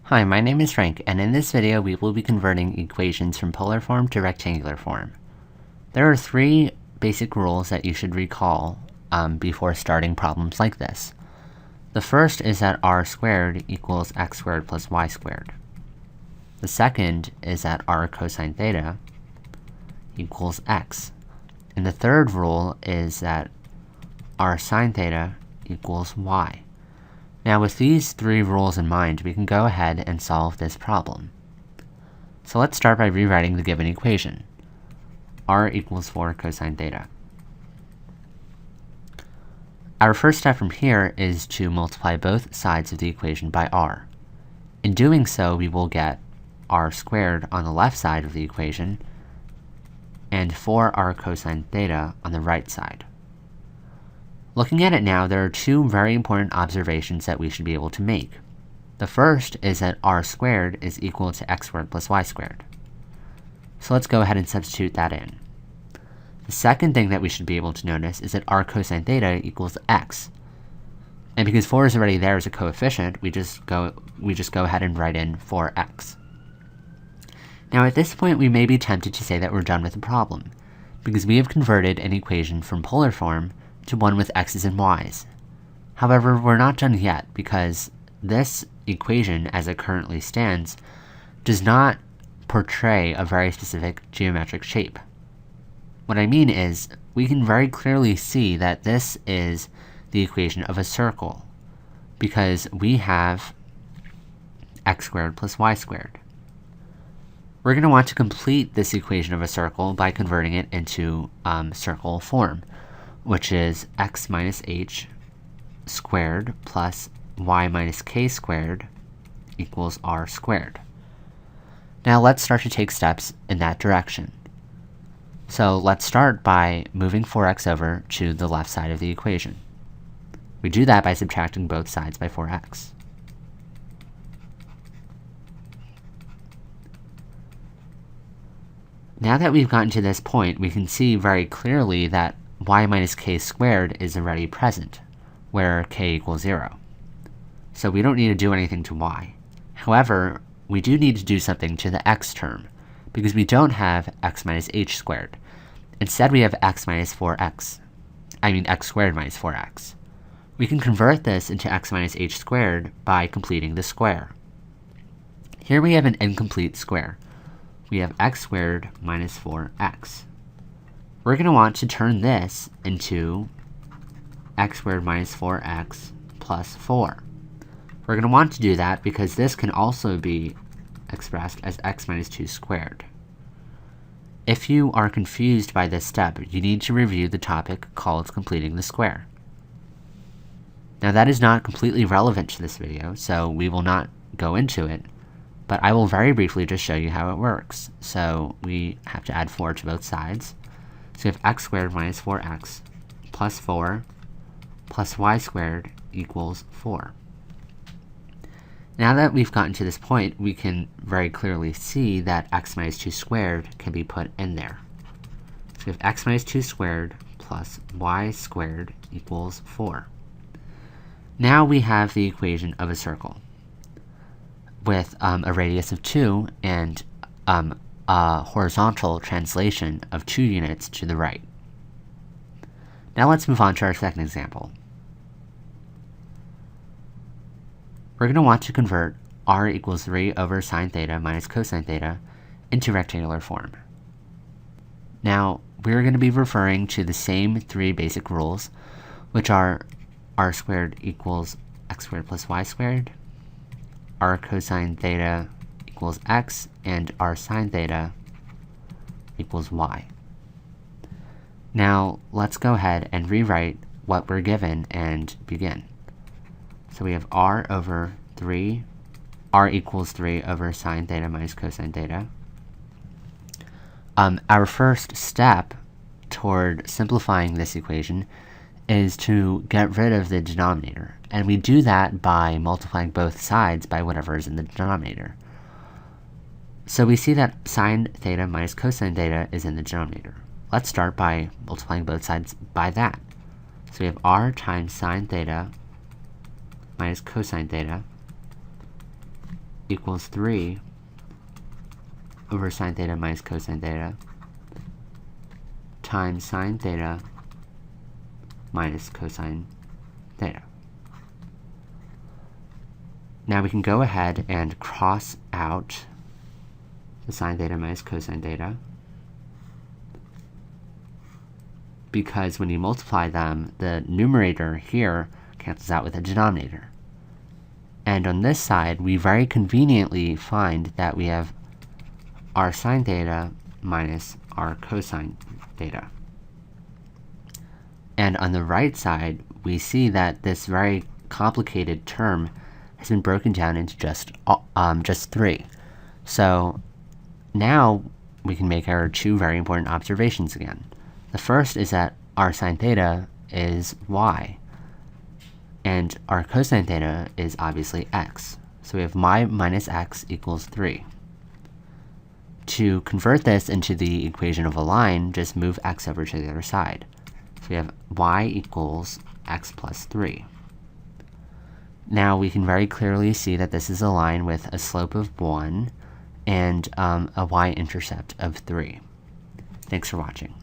Hi, my name is Frank, and in this video we will be converting equations from polar form to rectangular form. There are three basic rules that you should recall before starting problems like this. The first is that r squared equals x squared plus y squared. The second is that r cosine theta equals x. And the third rule is that r sine theta equals y. Now with these three rules in mind, we can go ahead and solve this problem. So let's start by rewriting the given equation. R equals 4 cosine theta. Our first step from here is to multiply both sides of the equation by r. In doing so, we will get r squared on the left side of the equation and 4r cosine theta on the right side. Looking at it now, there are two very important observations that we should be able to make. The first is that r squared is equal to x squared plus y squared. So let's go ahead and substitute that in. The second thing that we should be able to notice is that r cosine theta equals x. And because 4 is already there as a coefficient, we just go ahead and write in 4x. Now at this point, we may be tempted to say that we're done with the problem, because we have converted an equation from polar form to one with x's and y's. However, we're not done yet, because this equation, as it currently stands, does not portray a very specific geometric shape. What I mean is, we can very clearly see that this is the equation of a circle, because we have x squared plus y squared. We're going to want to complete this equation of a circle by converting it into circle form, which is x minus h squared plus y minus k squared equals r squared. Now let's start to take steps in that direction. So let's start by moving 4x over to the left side of the equation. We do that by subtracting both sides by 4x. Now that we've gotten to this point, we can see very clearly that y minus k squared is already present, where k equals 0. So we don't need to do anything to y. However, we do need to do something to the x term, because we don't have x minus h squared. Instead, we have x minus 4x. I mean x squared minus 4x. We can convert this into x minus h squared by completing the square. Here we have an incomplete square. We have x squared minus 4x. We're going to want to turn this into x squared minus 4x plus 4. We're going to want to do that because this can also be expressed as x minus 2 squared. If you are confused by this step, you need to review the topic called completing the square. Now that is not completely relevant to this video, so we will not go into it, but I will very briefly just show you how it works. So we have to add 4 to both sides. So we have x squared minus 4x plus 4 plus y squared equals 4. Now that we've gotten to this point, we can very clearly see that x minus 2 squared can be put in there. So we have x minus 2 squared plus y squared equals 4. Now we have the equation of a circle with a radius of 2 and a horizontal translation of 2 units to the right. Now let's move on to our second example. We're going to want to convert r equals 3 over sine theta minus cosine theta into rectangular form. Now, we're going to be referring to the same three basic rules, which are r squared equals x squared plus y squared, r cosine theta equals x, and r sine theta equals y. Now, let's go ahead and rewrite what we're given and begin. So we have r equals 3 over sine theta minus cosine theta. Our first step toward simplifying this equation is to get rid of the denominator, and we do that by multiplying both sides by whatever is in the denominator. So we see that sine theta minus cosine theta is in the denominator. Let's start by multiplying both sides by that. So we have r times sine theta minus cosine theta equals 3 over sine theta minus cosine theta times sine theta minus cosine theta. Now we can go ahead and cross out the sine theta minus cosine theta, because when you multiply them, the numerator here cancels out with the denominator. And on this side, we very conveniently find that we have r sine theta minus r cosine theta. And on the right side, we see that this very complicated term has been broken down into just 3. So now we can make our two very important observations again. The first is that r sine theta is y, and r cosine theta is obviously x. So we have y minus x equals 3. To convert this into the equation of a line, just move x over to the other side. So we have y equals x plus 3. Now we can very clearly see that this is a line with a slope of 1 and a y-intercept of 3. Thanks for watching.